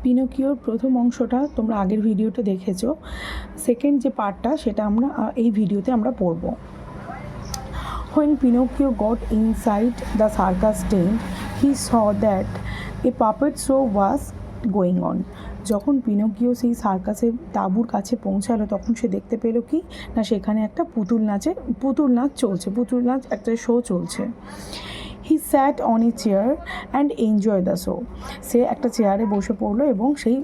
পিনোকিওর প্রথম অংশটা তোমরা আগের ভিডিওতে দেখেছো, সেকেন্ড যে পার্টটা সেটা আমরা এই ভিডিওতে আমরা পড়ব। When Pinocchio got inside the circus tent, he saw that a puppet show was going on. যখন পিনোকিও সেই সার্কাসের তাঁবুর কাছে পৌঁছালো তখন সে দেখতে পেল কি না, সেখানে একটা পুতুল নাচ চলছে, পুতুল নাচ একটা শো চলছে। He sat on a chair and enjoy the show. সে একটা চেয়ারে বসে পড়লো এবং সেই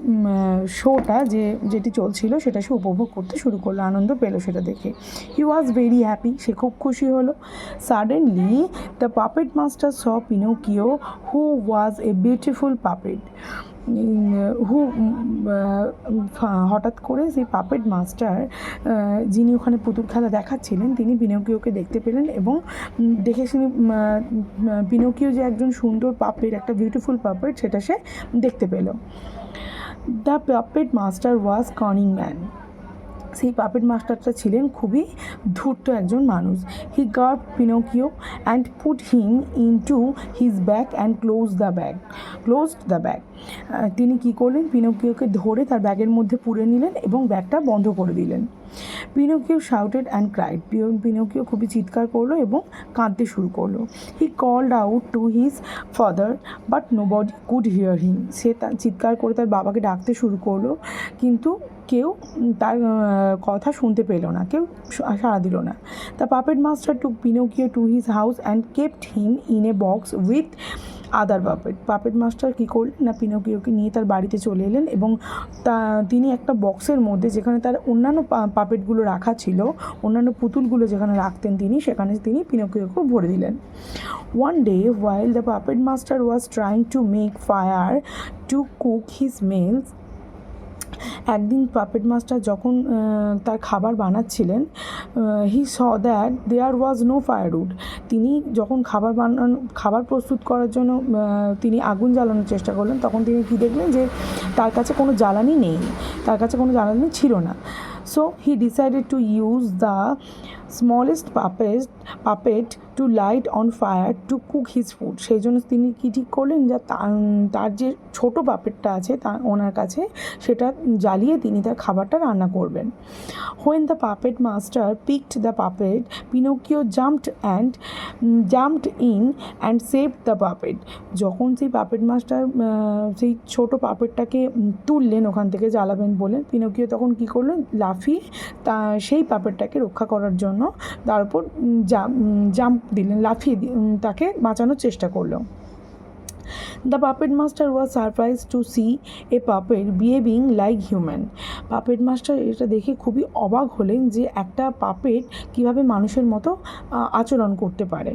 শোটা যেটি চলছিল সেটা সে উপভোগ করতে শুরু করলো, আনন্দ পেলো সেটা দেখে। হি ওয়াজ ভেরি হ্যাপি, সে খুব খুশি হলো। Suddenly the puppet master saw Pinocchio who was a beautiful puppet. হঠাৎ করে সেই পাপেট মাস্টার যিনি ওখানে পুতুল খেলা দেখাচ্ছিলেন তিনি পিনোকিওকে দেখতে পেলেন এবং দেখে শুনে পিনোকিও যে একজন সুন্দর পাপেট, একটা বিউটিফুল পাপেট, সেটা সে দেখতে পেল। The puppet master was cunning man. সেই পাপেট মাস্টারটা ছিলেন খুবই ধূর্ত একজন মানুষ। He guard Pinocchio and put him into his bag and closed the bag. তিনি কী করলেন, পিনোকিওকে ধরে তার ব্যাগের মধ্যে পুরে নিলেন এবং ব্যাগটা বন্ধ করে দিলেন। Pinocchio shouted and cried. Pinocchio খুবই চিৎকার করলো এবং কাঁদতে শুরু করলো। He called out to his father but nobody could hear him. সে তার চিৎকার করে তার বাবাকে ডাকতে শুরু করলো, কিন্তু কেউ তার কথা শুনতে পেল না, কেউ সাড়া দিল না। The puppet master took Pinocchio to his house and kept him in a box with other puppet master কী করলেন না, পিনোকিওকে নিয়ে তার বাড়িতে চলে এলেন এবং তিনি একটা বক্সের মধ্যে, যেখানে তার অন্যান্য পাপেটগুলো রাখা ছিল, অন্যান্য পুতুলগুলো যেখানে রাখতেন তিনি, সেখানে তিনি পিনোকিওকে ভরে দিলেন। One day while the puppet master was trying to make fire to cook his meals, একদিন পাপেট মাস্টার যখন তার খাবার বানাচ্ছিলেন, he saw that there was no firewood. তিনি যখন খাবার প্রস্তুত করার জন্য তিনি আগুন জ্বালানোর চেষ্টা করলেন, তখন তিনি কী দেখলেন যে তার কাছে কোনো জ্বালানি ছিল না। So he decided to use the smallest puppet to light on fire to cook his food. সেই জন্য তিনি কী ঠিক করলেন, যে তার যে ছোটো পাপেটটা আছে ওনার কাছে, সেটা জ্বালিয়ে তিনি তার খাবারটা রান্না করবেন। When the puppet master picked the puppet, Pinocchio jumped in and saved the puppet. যখন সেই পাপেট মাস্টার সেই ছোটো পাপেটটাকে তুললেন ওখান থেকে জ্বালাবেন বলে, পিনোকিও তখন কী করলেন, লাফিয়ে সেই পাপেটটাকে রক্ষা করার জন্য তার উপর জাম্প দিলেন, লাফিয়ে তাকে বাঁচানোর চেষ্টা করলো। The puppet master was surprised to see a puppet behaving like human. Puppet master এটা দেখে খুবই অবাক হলেন যে একটা পাপেট কিভাবে মানুষের মতো আচরণ করতে পারে।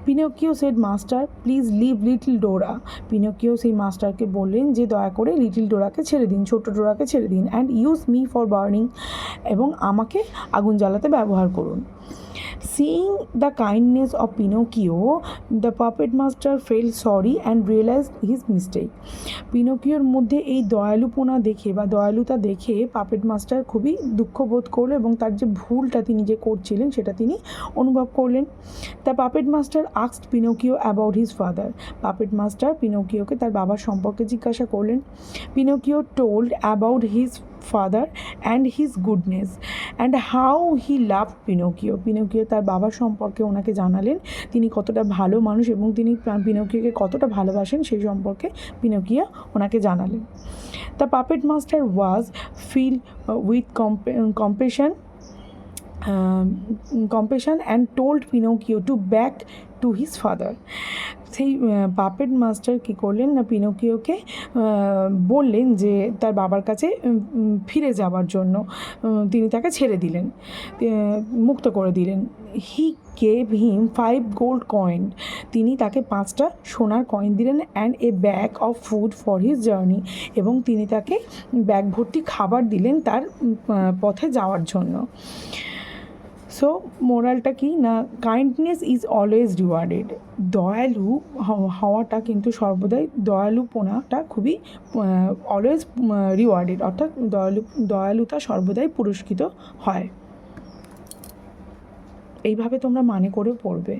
Pinocchio said, master please leave little Dora. Pinocchio সেই মাস্টারকে বললেন যে দয়া করে লিটল ডোরাকে ছেড়ে দিন, ছোট্ট ডোরাকে ছেড়ে দিন, and use me for burning, এবং আমাকে আগুন জ্বালাতে ব্যবহার করুন। Seeing the kindness of Pinocchio, the puppet master felt sorry and realized his mistake. পিনোকিওর মধ্যে এই দয়ালুতা দেখে পাপেট মাস্টার খুবই দুঃখ বোধ করলো এবং তার যে ভুলটা তিনি যে করছিলেন সেটা তিনি অনুভব করলেন। The puppet master asked Pinocchio about his father. Puppet master পিনোকিওকে তার বাবার সম্পর্কে জিজ্ঞাসা করলেন। Pinocchio told about his father and his goodness and how he love Pinocchio. Pinocchio তার বাবার সম্পর্কে ওনাকে জানালেন, তিনি কতটা ভালো মানুষ এবং তিনি পিনোকিওকে কতটা ভালোবাসেন সেই সম্পর্কে পিনোকিও ওনাকে জানালেন। The puppet master was filled with compassion and told Pinocchio to back to his father. সেই পাপেট মাস্টার কী করলেন না, পিনোকিওকে বললেন যে তার বাবার কাছে ফিরে যাওয়ার জন্য তিনি তাকে ছেড়ে দিলেন, মুক্ত করে দিলেন। He gave him 5 gold coin. তিনি তাকে 5টা সোনার কয়েন দিলেন, and a bag of food for his journey, এবং তিনি তাকে ব্যাগ ভর্তি খাবার দিলেন তার পথে যাওয়ার জন্য। সো মোরালটা কি না, কাইন্ডনেস ইজ অলওয়েজ রিওয়ার্ডেড। দয়ালু হওয়াটা কিন্তু সর্বদাই, দয়ালুপনাটা খুবই অলওয়েজ রিওয়ার্ডেড, অর্থাৎ দয়ালুতা সর্বদাই পুরস্কৃত হয়। এইভাবে তোমরা মানে করে পড়বে।